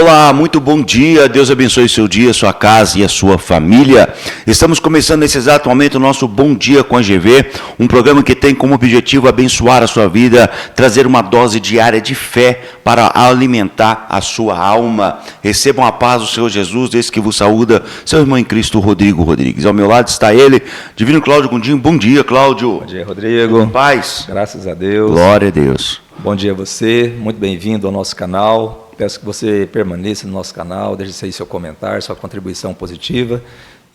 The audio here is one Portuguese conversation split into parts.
Olá, muito bom dia, Deus abençoe seu dia, sua casa e a sua família. Estamos começando nesse exato momento o nosso Bom Dia com a GV, um programa que tem como objetivo abençoar a sua vida, trazer uma dose diária de fé para alimentar a sua alma. Recebam a paz do Senhor Jesus, esse que vos saúda, seu irmão em Cristo, Rodrigo Rodrigues. Ao meu lado está ele, Divino Cláudio Gondim. Bom dia, Cláudio. Bom dia, Rodrigo. Paz. Graças a Deus. Glória a Deus. Bom dia a você, muito bem-vindo ao nosso canal. Peço que você permaneça no nosso canal, deixe aí seu comentário, sua contribuição positiva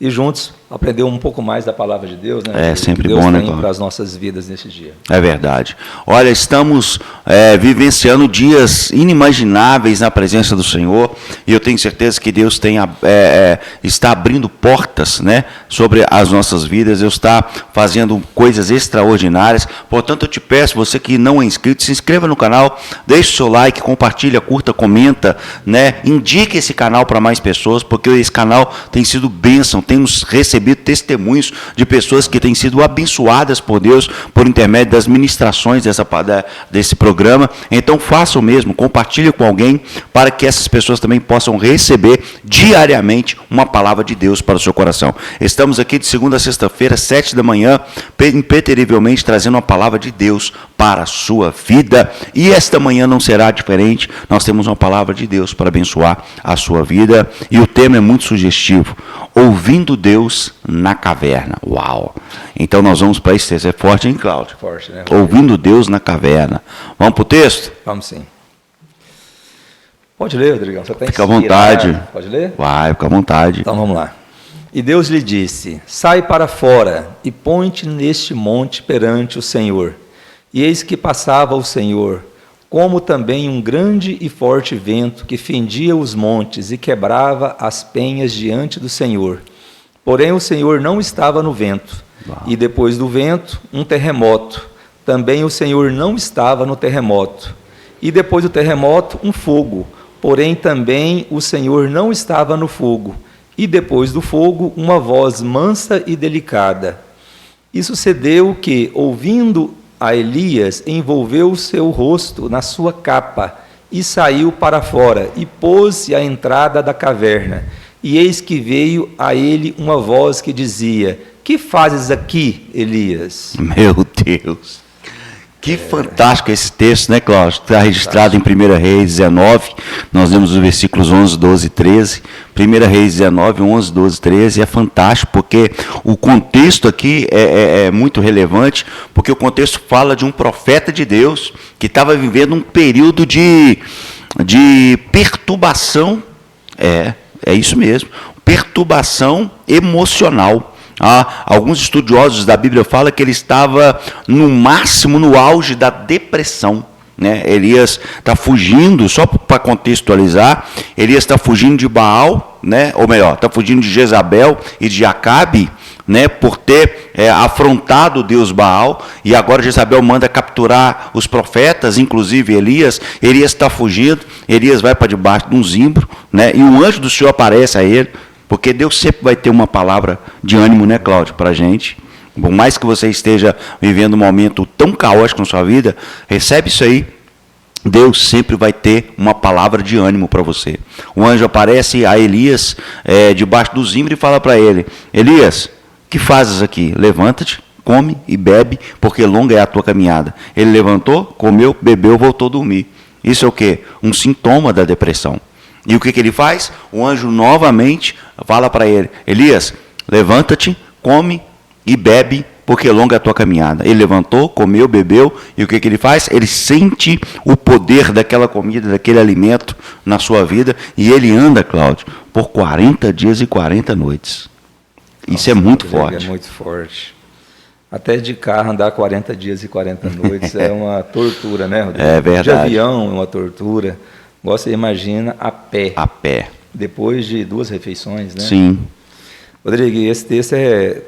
e juntos aprender um pouco mais da palavra de Deus, né? É sempre Deus bom, né, tem para as nossas vidas nesse dia. É verdade. Olha, estamos vivenciando dias inimagináveis na presença do Senhor e eu tenho certeza que Deus está abrindo portas, né, sobre as nossas vidas. Deus está fazendo coisas extraordinárias. Portanto, eu te peço, você que não é inscrito, se inscreva no canal, deixe o seu like, compartilha, curta, comenta, né, indique esse canal para mais pessoas, porque esse canal tem sido bênção, temos recebido testemunhos de pessoas que têm sido abençoadas por Deus por intermédio das ministrações desse programa. Então faça o mesmo, compartilhe com alguém para que essas pessoas também possam receber diariamente uma palavra de Deus para o seu coração. Estamos aqui de segunda a sexta-feira, 7 da manhã, impeterivelmente trazendo uma palavra de Deus para a sua vida. E esta manhã não será diferente, nós temos uma palavra de Deus para abençoar a sua vida e o tema é muito sugestivo: ouvindo Deus na caverna. Uau! Então nós vamos para esse texto. É forte, hein, Cláudio? Forte, né? Ouvindo Deus na caverna. Vamos para o texto? Vamos sim. Pode ler, Rodrigão. Você está Fica à vontade. Pode ler? Vai, fica à vontade. Então vamos lá. E Deus lhe disse: sai para fora e põe-te neste monte perante o Senhor. E eis que passava o Senhor, como também um grande e forte vento que fendia os montes e quebrava as penhas diante do Senhor. Porém o Senhor não estava no vento. Uau. E depois do vento, um terremoto. Também o Senhor não estava no terremoto. E depois do terremoto, um fogo. Porém também o Senhor não estava no fogo. E depois do fogo, uma voz mansa e delicada. E sucedeu que, ouvindo a Elias, envolveu o seu rosto na sua capa e saiu para fora e pôs-se à entrada da caverna. E eis que veio a ele uma voz que dizia: que fazes aqui, Elias? Meu Deus! Que fantástico esse texto, né, Cláudio? Está registrado em 1 Reis 19, nós lemos os versículos 11, 12 e 13. 1 Reis 19, 11, 12 e 13, é fantástico, porque o contexto aqui é muito relevante, porque o contexto fala de um profeta de Deus que estava vivendo um período de perturbação, é isso mesmo, perturbação emocional. Alguns estudiosos da Bíblia falam que ele estava no máximo, no auge da depressão, né? Elias está fugindo, só para contextualizar, Elias está fugindo de Baal, né? Ou melhor, está fugindo de Jezabel e de Acabe, né? Por ter afrontado o Deus Baal, e agora Jezabel manda capturar os profetas, inclusive Elias. Elias está fugindo, Elias vai para debaixo de um zimbro, né? E um anjo do Senhor aparece a ele, porque Deus sempre vai ter uma palavra de ânimo, né, Cláudio, para a gente. Por mais que você esteja vivendo um momento tão caótico na sua vida, recebe isso aí. Deus sempre vai ter uma palavra de ânimo para você. O anjo aparece a Elias debaixo do zimbro e fala para ele: Elias, que fazes aqui? Levanta-te, come e bebe, porque longa é a tua caminhada. Ele levantou, comeu, bebeu, voltou a dormir. Isso é o quê? Um sintoma da depressão. E o que ele faz? O anjo novamente fala para ele: Elias, levanta-te, come e bebe, porque longa é a tua caminhada. Ele levantou, comeu, bebeu, e o que ele faz? Ele sente o poder daquela comida, daquele alimento na sua vida, e ele anda, Cláudio, por 40 dias e 40 noites. Isso é muito forte. É muito forte. Até de carro andar 40 dias e 40 noites é uma tortura, né, Rodrigo? É verdade. De avião é uma tortura. Você imagina a pé. A pé. Depois de 2 refeições, né? Sim. Rodrigo, esse texto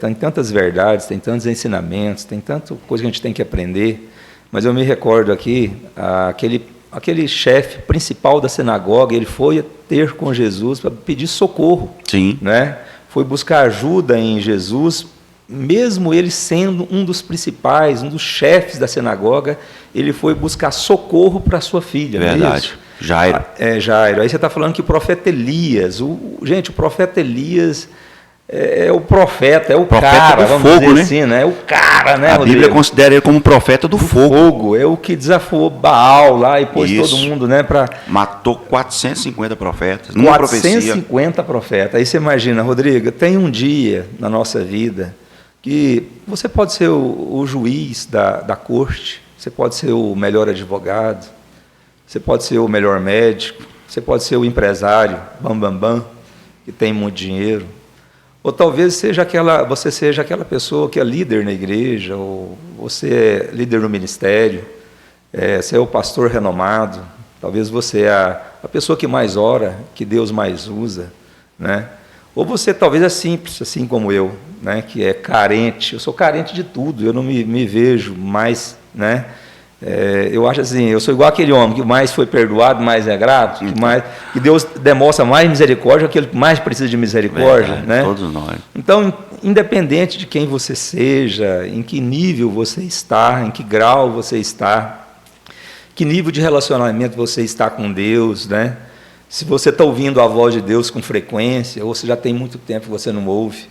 tem tantas verdades, tem tantos ensinamentos, tem tanta coisa que a gente tem que aprender, mas eu me recordo aqui, aquele chefe principal da sinagoga, ele foi ter com Jesus para pedir socorro. Sim. Né? Foi buscar ajuda em Jesus, mesmo ele sendo um dos principais, um dos chefes da sinagoga, ele foi buscar socorro para sua filha. Verdade. Mesmo. Jairo. Jairo. Aí você está falando que o profeta Elias, gente, o profeta Elias é o profeta, é o Profeta cara, do vamos fogo, dizer né? assim, né? É o cara, né, A Rodrigo? Bíblia considera ele como profeta do fogo. É o que desafiou Baal lá e pôs Isso. todo mundo, né, para Matou 450 profetas. Numa profecia. 450 profetas. Aí você imagina, Rodrigo, tem um dia na nossa vida que você pode ser o juiz da corte, você pode ser o melhor advogado, você pode ser o melhor médico, você pode ser o empresário, bam, que tem muito dinheiro. Ou talvez você seja aquela pessoa que é líder na igreja, ou você é líder no ministério, você é o pastor renomado, talvez você é a pessoa que mais ora, que Deus mais usa, né? Ou você talvez é simples, assim como eu, né? Que é carente. Eu sou carente de tudo, eu não me vejo mais, né? Eu acho assim, eu sou igual aquele homem que mais foi perdoado, mais é grato, que Deus demonstra mais misericórdia, aquele que mais precisa de misericórdia, Verdade, né? todos nós. Então, independente de quem você seja, em que nível você está, em que grau você está, que nível de relacionamento você está com Deus, né? Se você está ouvindo a voz de Deus com frequência, ou se já tem muito tempo que você não ouve,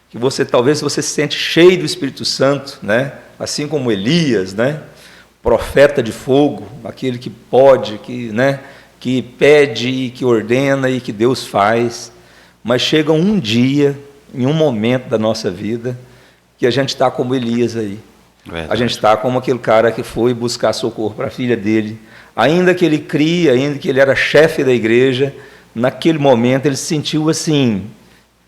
que talvez você se sente cheio do Espírito Santo, né? Assim como Elias, né? Profeta de fogo, aquele que pode, que pede, que ordena e que Deus faz. Mas chega um dia, em um momento da nossa vida, que a gente está como Elias aí. Verdade. A gente está como aquele cara que foi buscar socorro para a filha dele. Ainda que ele cria, ainda que ele era chefe da igreja, naquele momento ele se sentiu assim,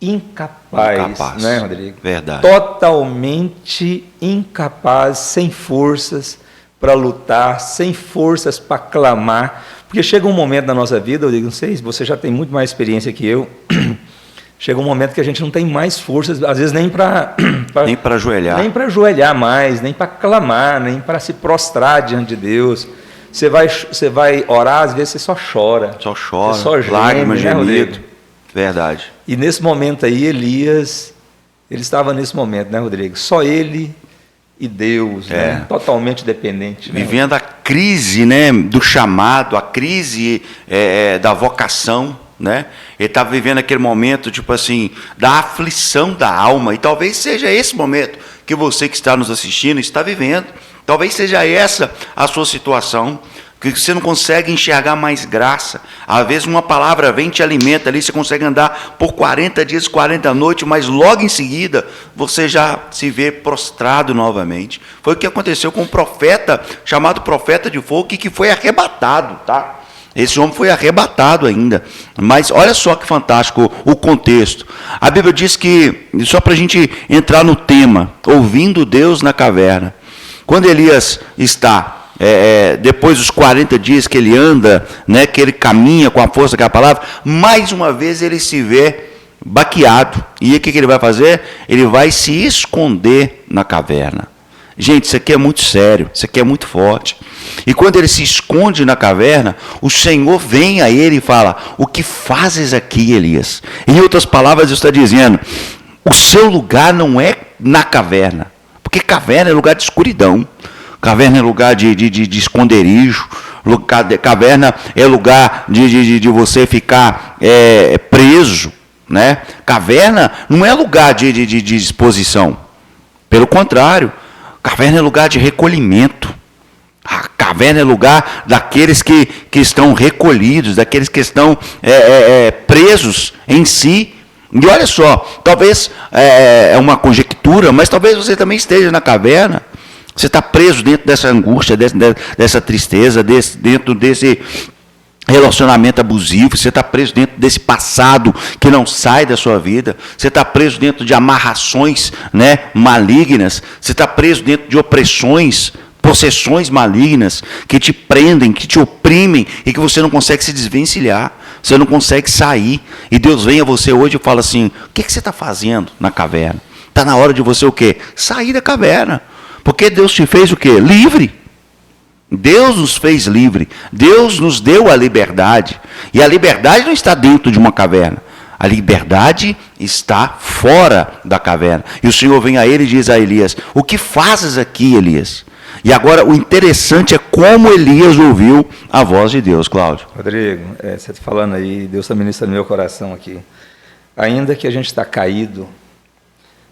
incapaz, né, Rodrigo? Verdade. Totalmente incapaz, sem forças para lutar, sem forças para clamar. Porque chega um momento na nossa vida, eu digo, não sei se você já tem muito mais experiência que eu, chega um momento que a gente não tem mais forças, às vezes nem para ajoelhar. Nem para ajoelhar mais, nem para clamar, nem para se prostrar diante de Deus. Você vai orar, às vezes você só chora. Só chora, você só geme, lágrimas, né, gemido. Verdade. E nesse momento aí, Elias, ele estava nesse momento, né, Rodrigo? Só ele e Deus, né? Totalmente dependente. Né? Vivendo a crise, né, do chamado, a crise da vocação, né? Ele estava vivendo aquele momento, tipo assim, da aflição da alma. E talvez seja esse momento que você que está nos assistindo está vivendo. Talvez seja essa a sua situação, que você não consegue enxergar mais graça. Às vezes uma palavra vem e te alimenta ali, você consegue andar por 40 dias, 40 noites, mas logo em seguida você já se vê prostrado novamente. Foi o que aconteceu com um profeta, chamado profeta de fogo, que foi arrebatado, tá? Esse homem foi arrebatado ainda. Mas olha só que fantástico o contexto. A Bíblia diz que, só para a gente entrar no tema, ouvindo Deus na caverna. Quando Elias está, depois dos 40 dias que ele anda, né, que ele caminha com a força daquela palavra, mais uma vez ele se vê baqueado. E o que ele vai fazer? Ele vai se esconder na caverna. Gente, isso aqui é muito sério, isso aqui é muito forte. E quando ele se esconde na caverna, o Senhor vem a ele e fala: o que fazes aqui, Elias? Em outras palavras, Deus está dizendo: o seu lugar não é na caverna, porque caverna é lugar de escuridão, caverna é lugar de esconderijo, caverna é lugar de você ficar preso, né? Caverna não é lugar de exposição, pelo contrário, caverna é lugar de recolhimento. A caverna é lugar daqueles que estão recolhidos, daqueles que estão presos em si. E olha só, talvez é uma conjectura, mas talvez você também esteja na caverna. Você está preso dentro dessa angústia, dessa tristeza, dentro desse relacionamento abusivo. Você está preso dentro desse passado que não sai da sua vida. Você está preso dentro de amarrações, né, malignas. Você está preso dentro de opressões, possessões malignas que te prendem, que te oprimem e que você não consegue se desvencilhar, você não consegue sair. E Deus vem a você hoje e fala assim: o que você está fazendo na caverna? Está na hora de você o quê? Sair da caverna. Porque Deus te fez o quê? Livre. Deus nos fez livre. Deus nos deu a liberdade. E a liberdade não está dentro de uma caverna. A liberdade está fora da caverna. E o Senhor vem a ele e diz a Elias: o que fazes aqui, Elias? E agora o interessante é como Elias ouviu a voz de Deus, Cláudio. Rodrigo, você está falando aí, Deus está ministrando no meu coração aqui. Ainda que a gente está caído,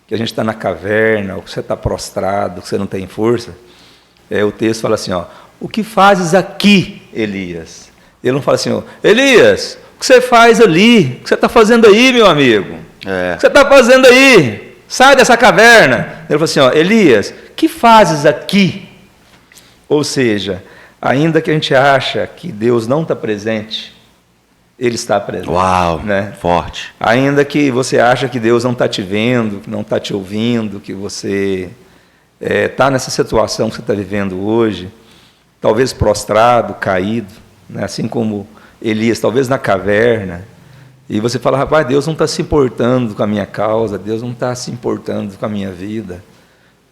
que a gente está na caverna, ou que você está prostrado, que você não tem força, o texto fala assim, ó, o que fazes aqui, Elias? Ele não fala assim, ó, Elias, o que você faz ali? O que você está fazendo aí, meu amigo? O que você está fazendo aí? Sai dessa caverna. Ele falou assim, ó, Elias, o que fazes aqui? Ou seja, ainda que a gente acha que Deus não está presente, Ele está presente. Uau, né? Forte. Ainda que você acha que Deus não está te vendo, que não está te ouvindo, que você está nessa situação que você está vivendo hoje, talvez prostrado, caído, né? Assim como Elias, talvez na caverna, e você fala, rapaz, Deus não está se importando com a minha causa, Deus não está se importando com a minha vida,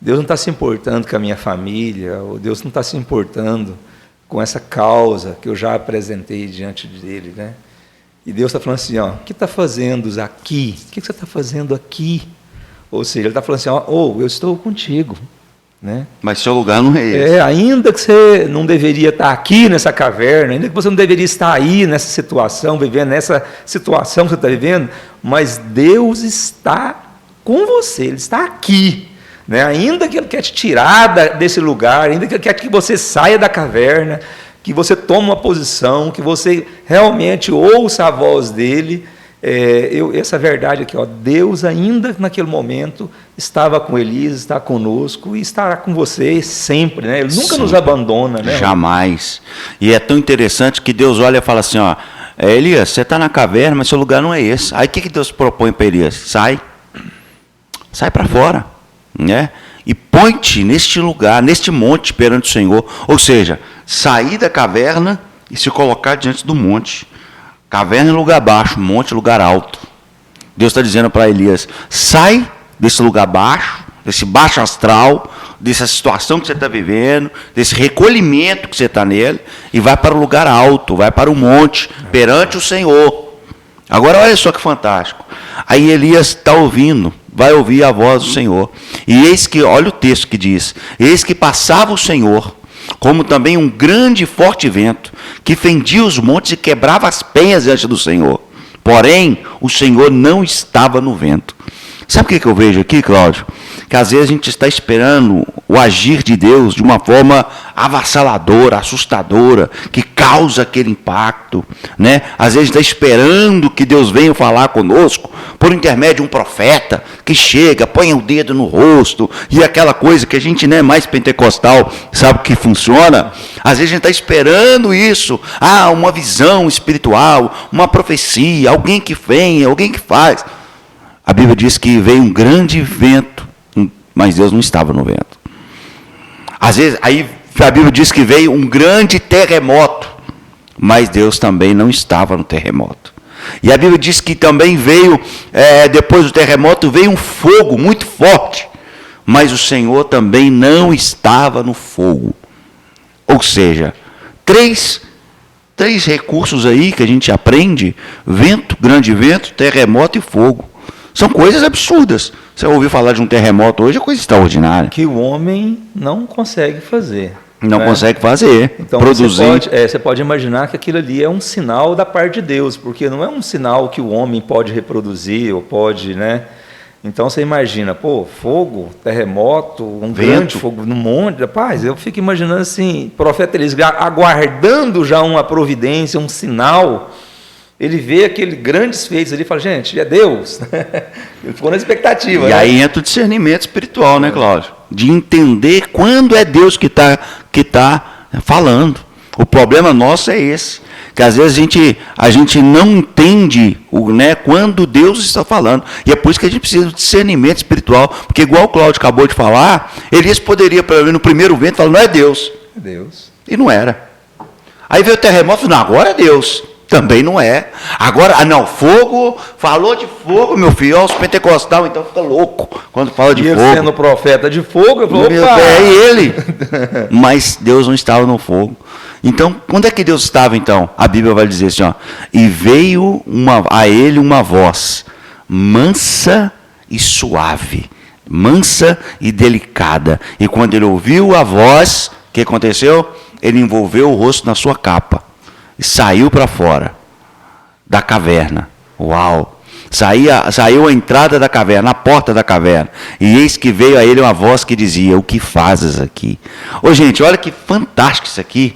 Deus não está se importando com a minha família, ou Deus não está se importando com essa causa que eu já apresentei diante dele, né? E Deus está falando assim, ó, o que está fazendo aqui? O que você está fazendo aqui? Ou seja, Ele está falando assim, ó, eu estou contigo, né? Mas seu lugar não é esse. Ainda que você não deveria estar aqui nessa caverna, ainda que você não deveria estar aí nessa situação, vivendo nessa situação que você está vivendo, mas Deus está com você, Ele está aqui. Né? Ainda que Ele quer te tirar desse lugar, ainda que Ele quer que você saia da caverna, que você tome uma posição, que você realmente ouça a voz dele, essa verdade aqui, ó, Deus ainda naquele momento estava com Elias, está conosco e estará com você sempre, né? Ele nunca nos abandona, né? Jamais. E é tão interessante que Deus olha e fala assim, ó, Elias, você está na caverna, mas seu lugar não é esse. Aí o que Deus propõe para Elias? Sai para fora, né? E põe-te neste lugar, neste monte perante o Senhor. Ou seja, sair da caverna e se colocar diante do monte. Caverna é lugar baixo, monte é lugar alto. Deus está dizendo para Elias, sai desse lugar baixo, desse baixo astral, dessa situação que você está vivendo, desse recolhimento que você está nele, e vai para o lugar alto, vai para o monte, perante o Senhor. Agora olha só que fantástico. Aí Elias está ouvindo, vai ouvir a voz do Senhor. E eis que, olha o texto que diz, eis que passava o Senhor, como também um grande e forte vento, que fendia os montes e quebrava as penhas diante do Senhor. Porém, o Senhor não estava no vento. Sabe o que eu vejo aqui, Cláudio? Que às vezes a gente está esperando o agir de Deus de uma forma avassaladora, assustadora, que causa aquele impacto, né? Às vezes está esperando que Deus venha falar conosco por intermédio de um profeta que chega, põe o dedo no rosto e aquela coisa que a gente não é mais pentecostal, sabe que funciona. Às vezes a gente está esperando isso, uma visão espiritual, uma profecia, alguém que vem, alguém que faz. A Bíblia diz que veio um grande vento, mas Deus não estava no vento. Às vezes, aí a Bíblia diz que veio um grande terremoto, mas Deus também não estava no terremoto. E a Bíblia diz que também veio, depois do terremoto, veio um fogo muito forte, mas o Senhor também não estava no fogo. Ou seja, três recursos aí que a gente aprende: vento, grande vento, terremoto e fogo. São coisas absurdas. Você ouviu falar de um terremoto hoje, é coisa extraordinária. Que o homem não consegue fazer. Não consegue fazer, então, produzir. Você pode imaginar que aquilo ali é um sinal da parte de Deus, porque não é um sinal que o homem pode reproduzir, ou pode, né? Então você imagina, fogo, terremoto, um grande fogo no monte. Rapaz, eu fico imaginando assim, profeta Elias aguardando já uma providência, um sinal. Ele vê aqueles grandes feitos ali e fala, gente, é Deus. Ele ficou na expectativa. E aí entra o discernimento espiritual, né, Cláudio? De entender quando é Deus que tá falando. O problema nosso é esse. Que às vezes a gente não entende quando Deus está falando. E é por isso que a gente precisa de discernimento espiritual. Porque igual o Cláudio acabou de falar, Elias poderia, no primeiro vento, falar, não é Deus. É Deus. E não era. Aí veio o terremoto, não, agora é Deus. Também não é. Agora, fogo, falou de fogo, meu filho, os pentecostal, então fica louco quando fala de fogo. E ele sendo profeta de fogo, eu falo, opa! É ele. Mas Deus não estava no fogo. Então, quando é que Deus estava, então? A Bíblia vai dizer assim, e veio a ele uma voz mansa e suave, mansa e delicada. E quando ele ouviu a voz, o que aconteceu? Ele envolveu o rosto na sua capa e saiu para fora da caverna. Uau! Saiu a entrada da caverna, a porta da caverna. E eis que veio a ele uma voz que dizia: o que fazes aqui? Ô gente, olha que fantástico isso aqui.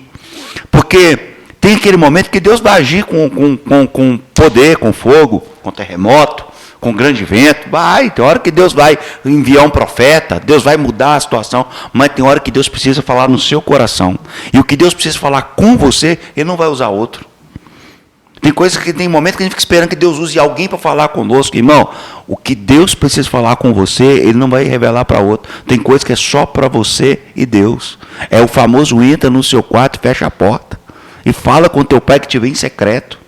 Porque tem aquele momento que Deus vai agir com poder, com fogo, com terremoto, com grande vento. Tem hora que Deus vai enviar um profeta, Deus vai mudar a situação, mas tem hora que Deus precisa falar no seu coração. E o que Deus precisa falar com você, Ele não vai usar outro. Tem coisas que tem momentos que a gente fica esperando que Deus use alguém para falar conosco. Irmão, o que Deus precisa falar com você, Ele não vai revelar para outro. Tem coisa que é só para você e Deus. É o famoso: entra no seu quarto e fecha a porta. E fala com teu pai que te vê em secreto.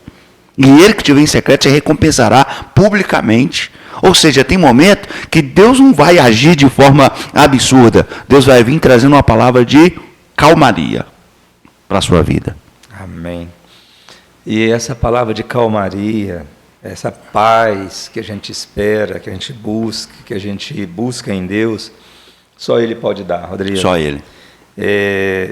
E ele que te vê em secreto te recompensará publicamente. Ou seja, tem momento que Deus não vai agir de forma absurda. Deus vai vir trazendo uma palavra de calmaria para a sua vida. Amém. E essa palavra de calmaria, essa paz que a gente espera, que a gente busca em Deus, só Ele pode dar, Rodrigo. Só Ele.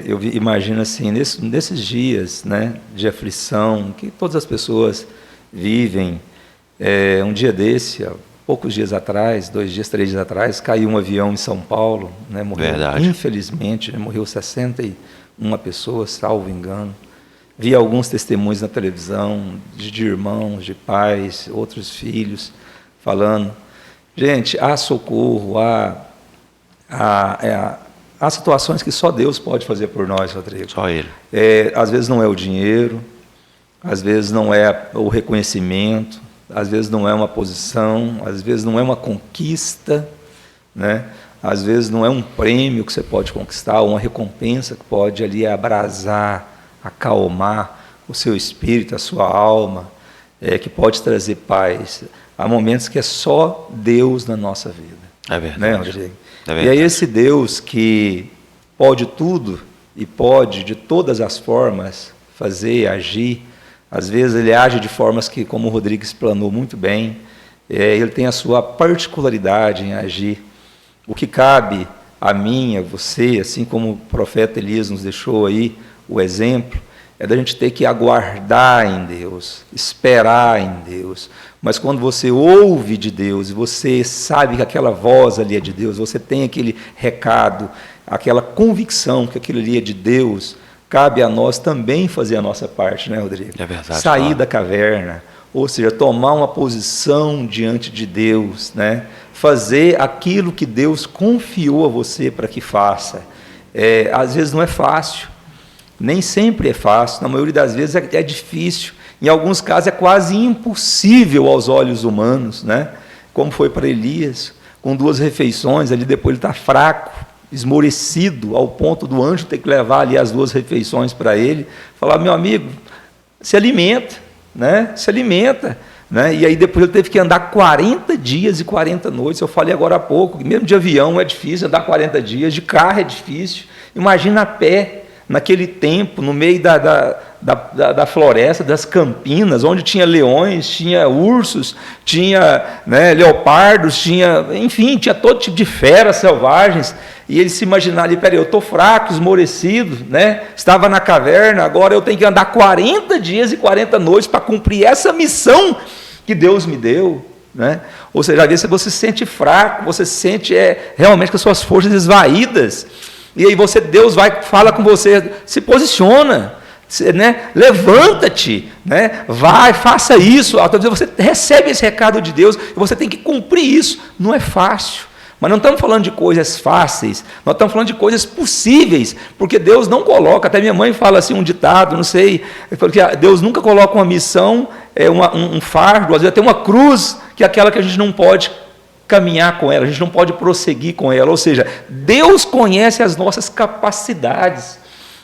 Eu imagino assim, nesses dias, né, de aflição que todas as pessoas vivem, um dia desse, poucos dias atrás, 2 dias, 3 dias atrás, caiu um avião em São Paulo, né, morreu, verdade. Infelizmente, né, morreu 61 pessoas, salvo engano. Vi alguns testemunhos na televisão de irmãos, de pais, outros filhos, falando: gente, há socorro, há situações que só Deus pode fazer por nós, Rodrigo. Só Ele. Às vezes não é o dinheiro, às vezes não é o reconhecimento, às vezes não é uma posição, às vezes não é uma conquista, né? Às vezes não é um prêmio que você pode conquistar, uma recompensa que pode ali abrasar, acalmar o seu espírito, a sua alma, que pode trazer paz. Há momentos que é só Deus na nossa vida. É verdade. Né, Rodrigo? É verdade. E aí esse Deus que pode tudo e pode de todas as formas fazer, agir, às vezes ele age de formas que, como o Rodrigo explanou muito bem, ele tem a sua particularidade em agir. O que cabe a mim, a você, assim como o profeta Elias nos deixou aí, o exemplo, é da gente ter que aguardar em Deus, esperar em Deus. Mas quando você ouve de Deus e você sabe que aquela voz ali é de Deus, você tem aquele recado, aquela convicção que aquilo ali é de Deus, cabe a nós também fazer a nossa parte, né, Rodrigo? É verdade. Sair da caverna, ou seja, tomar uma posição diante de Deus, né? Fazer aquilo que Deus confiou a você para que faça. Às vezes não é fácil. Nem sempre é fácil, na maioria das vezes é difícil. Em alguns casos é quase impossível aos olhos humanos, né? Como foi para Elias, com 2 refeições, ali depois ele está fraco, esmorecido, ao ponto do anjo ter que levar ali as 2 refeições para ele, falar: meu amigo, se alimenta, né? Se alimenta. Né? E aí depois ele teve que andar 40 dias e 40 noites, eu falei agora há pouco, mesmo de avião é difícil andar 40 dias, de carro é difícil, imagina a pé, naquele tempo, no meio da floresta, das campinas, onde tinha leões, tinha ursos, tinha, né, leopardos, tinha todo tipo de feras selvagens, e ele se imaginar ali: peraí, eu estou fraco, esmorecido, né? Estava na caverna, agora eu tenho que andar 40 dias e 40 noites para cumprir essa missão que Deus me deu. Né? Ou seja, às vezes você se sente fraco, você se sente realmente com as suas forças esvaídas, e aí Deus fala com você: se posiciona, né? Levanta-te, né? Vai, faça isso. Você recebe esse recado de Deus e você tem que cumprir isso. Não é fácil, mas não estamos falando de coisas fáceis, nós estamos falando de coisas possíveis, porque Deus não coloca, até minha mãe fala assim, um ditado, não sei, porque Deus nunca coloca uma missão, um fardo, às vezes até uma cruz, que é aquela que a gente não pode caminhar com ela, a gente não pode prosseguir com ela. Ou seja, Deus conhece as nossas capacidades,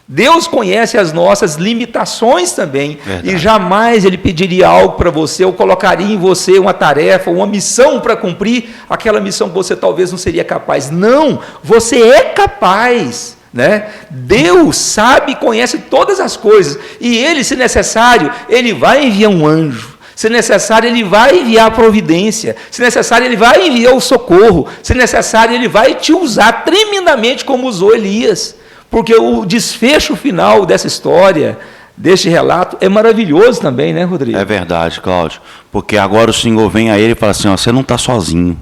Deus conhece as nossas limitações também. Verdade. E jamais Ele pediria algo para você, ou colocaria em você uma tarefa, uma missão para cumprir, aquela missão que você talvez não seria capaz. Não, você é capaz. Né? Deus sabe e conhece todas as coisas, e Ele, se necessário, Ele vai enviar um anjo. Se necessário, Ele vai enviar a providência. Se necessário, Ele vai enviar o socorro. Se necessário, Ele vai te usar tremendamente como usou Elias. Porque o desfecho final dessa história, deste relato, é maravilhoso também, né, Rodrigo? É verdade, Cláudio. Porque agora o Senhor vem a ele e fala assim, ó, você não está sozinho.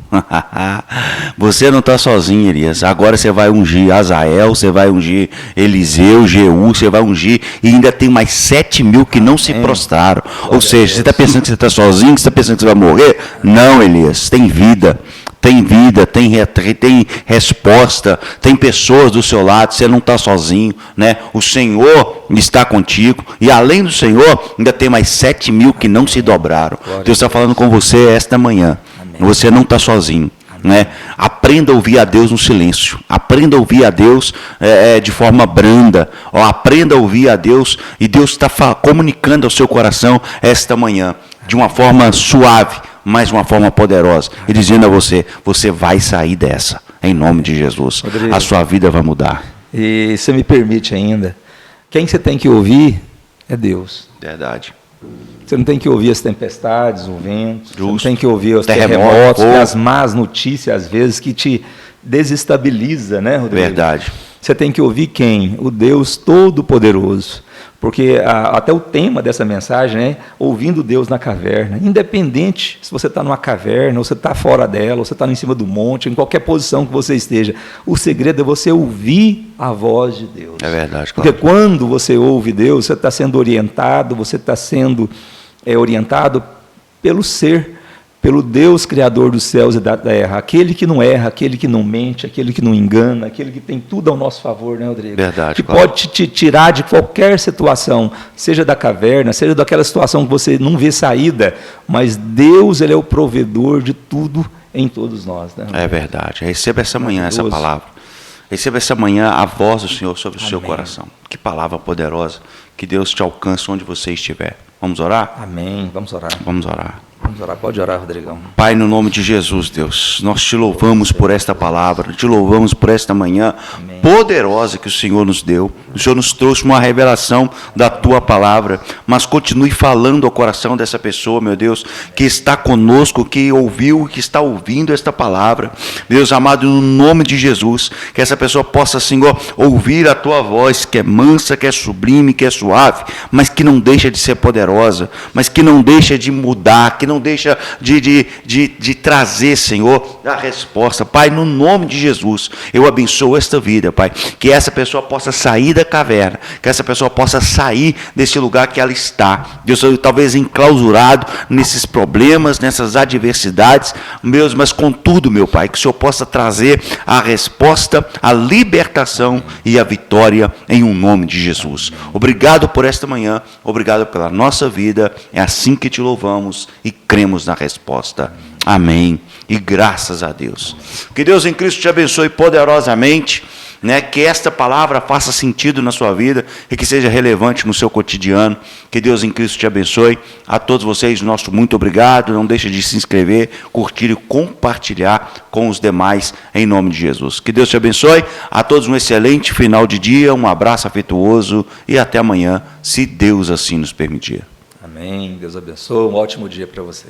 Você não está sozinho, Elias. Agora você vai ungir Azael, você vai ungir Eliseu, Jeú, você vai ungir, e ainda tem mais 7.000 que não se prostraram. Ou seja, você está pensando que você está sozinho, você está pensando que você vai morrer? Não, Elias, tem vida. Tem vida, tem resposta, tem pessoas do seu lado, você não está sozinho, né? O Senhor está contigo, e além do Senhor, ainda tem mais 7.000 que não se dobraram. Deus está falando com você esta manhã. Amém. Você não está sozinho. Né? Aprenda a ouvir a Deus no silêncio, aprenda a ouvir a Deus de forma branda, aprenda a ouvir a Deus, e Deus está comunicando ao seu coração esta manhã, de uma forma suave, mas de uma forma poderosa, e dizendo a você, você vai sair dessa, em nome de Jesus. Rodrigo, a sua vida vai mudar. E se me permite ainda, quem você tem que ouvir é Deus. Verdade. Você não tem que ouvir as tempestades, o vento, você não tem que ouvir os terremotos, as más notícias, às vezes, que te desestabiliza, né, Rodrigo? Verdade. Você tem que ouvir quem? O Deus Todo-Poderoso. Porque até o tema dessa mensagem é ouvindo Deus na caverna. Independente se você está numa caverna, ou você está fora dela, ou você está em cima do monte, em qualquer posição que você esteja. O segredo é você ouvir a voz de Deus. É verdade, claro. Porque quando você ouve Deus, você está sendo orientado, você está sendo orientado pelo ser, pelo Deus Criador dos céus e da terra, aquele que não erra, aquele que não mente, aquele que não engana, aquele que tem tudo ao nosso favor, né, Rodrigo? Verdade, que claro. pode te tirar de qualquer situação, seja da caverna, seja daquela situação que você não vê saída, mas Deus, Ele é o provedor de tudo em todos nós. Né, é verdade. Receba essa manhã essa palavra. Receba essa manhã a voz do Senhor sobre o seu coração. Que palavra poderosa. Que Deus te alcance onde você estiver. Vamos orar? Amém. Vamos orar. Vamos orar. Vamos orar. Pode orar, Rodrigão. Pai, no nome de Jesus, Deus, nós te louvamos por esta palavra, te louvamos por esta manhã poderosa que o Senhor nos deu. O Senhor nos trouxe uma revelação da tua palavra, mas continue falando ao coração dessa pessoa, meu Deus, que está conosco, que ouviu, que está ouvindo esta palavra. Deus amado, no nome de Jesus, que essa pessoa possa, Senhor, ouvir a tua voz, que é mansa, que é sublime, que é suave, mas que não deixa de ser poderosa, mas que não deixa de mudar, que não deixa de trazer, Senhor, a resposta. Pai, no nome de Jesus, eu abençoo esta vida, Pai, que essa pessoa possa sair da caverna, que essa pessoa possa sair desse lugar que ela está, Deus, talvez enclausurado nesses problemas, nessas adversidades, meus, mas contudo, meu Pai, que o Senhor possa trazer a resposta, a libertação e a vitória em um nome de Jesus. Obrigado por esta manhã, obrigado pela nossa vida, é assim que te louvamos e cremos na resposta. Amém. E graças a Deus. Que Deus em Cristo te abençoe poderosamente, né? Que esta palavra faça sentido na sua vida e que seja relevante no seu cotidiano. Que Deus em Cristo te abençoe. A todos vocês, nosso muito obrigado. Não deixe de se inscrever, curtir e compartilhar com os demais em nome de Jesus. Que Deus te abençoe. A todos um excelente final de dia, um abraço afetuoso e até amanhã, se Deus assim nos permitir. Amém. Deus abençoe. Um ótimo dia para você.